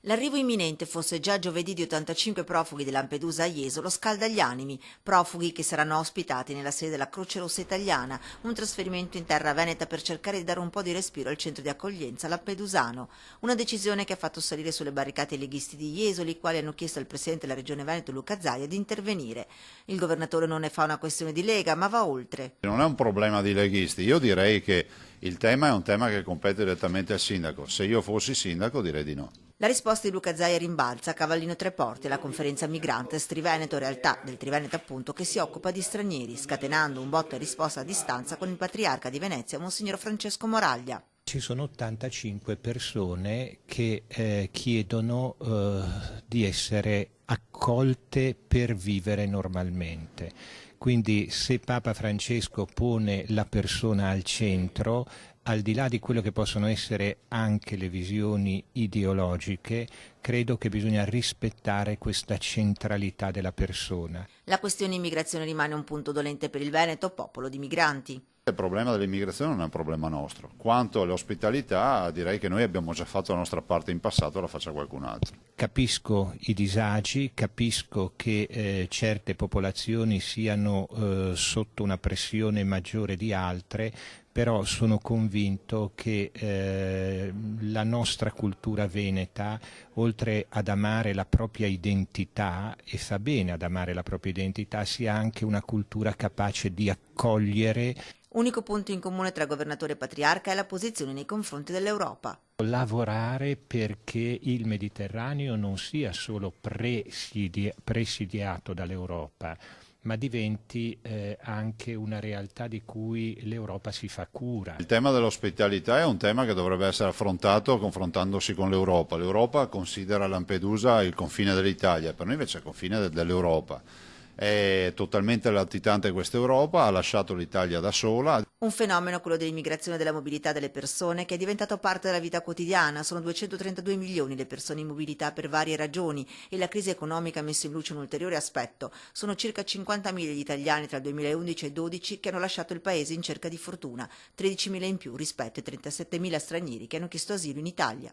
L'arrivo imminente, fosse già giovedì, di 85 profughi di Lampedusa a Jesolo scalda gli animi, profughi che saranno ospitati nella sede della Croce Rossa Italiana, un trasferimento in terra veneta per cercare di dare un po' di respiro al centro di accoglienza lampedusano. Una decisione che ha fatto salire sulle barricate i leghisti di Jesolo, i quali hanno chiesto al presidente della regione Veneto Luca Zaia di intervenire. Il governatore non ne fa una questione di Lega, ma va oltre. Non è un problema di leghisti, io direi che il tema è un tema che compete direttamente al sindaco. Se io fossi sindaco direi di no. La risposta di Luca Zaia rimbalza a Cavallino Treporti alla conferenza Migrantes Triveneto, realtà del Triveneto appunto che si occupa di stranieri, scatenando un botta e risposta a distanza con il patriarca di Venezia, Monsignor Francesco Moraglia. Ci sono 85 persone che chiedono di essere accolte per vivere normalmente. Quindi se Papa Francesco pone la persona al centro, al di là di quello che possono essere anche le visioni ideologiche, credo che bisogna rispettare questa centralità della persona. La questione immigrazione rimane un punto dolente per il Veneto, popolo di migranti. Il problema dell'immigrazione non è un problema nostro. Quanto all'ospitalità, direi che noi abbiamo già fatto la nostra parte in passato, la faccia qualcun altro. Capisco i disagi, capisco che certe popolazioni siano sotto una pressione maggiore di altre, però sono convinto che la nostra cultura veneta, oltre ad amare la propria identità, e fa bene ad amare la propria identità, sia anche una cultura capace di accogliere. Unico punto in comune tra governatore e patriarca è la posizione nei confronti dell'Europa. Lavorare perché il Mediterraneo non sia solo presidiato dall'Europa, ma diventi anche una realtà di cui l'Europa si fa cura. Il tema dell'ospitalità è un tema che dovrebbe essere affrontato confrontandosi con l'Europa. L'Europa considera Lampedusa il confine dell'Italia, per noi invece è il confine dell'Europa. È totalmente latitante questa Europa, ha lasciato l'Italia da sola. Un fenomeno, quello dell'immigrazione e della mobilità delle persone, che è diventato parte della vita quotidiana. Sono 232 milioni le persone in mobilità per varie ragioni e la crisi economica ha messo in luce un ulteriore aspetto. Sono circa 50.000 gli italiani tra il 2011 e il 2012 che hanno lasciato il paese in cerca di fortuna, 13.000 in più rispetto ai 37.000 stranieri che hanno chiesto asilo in Italia.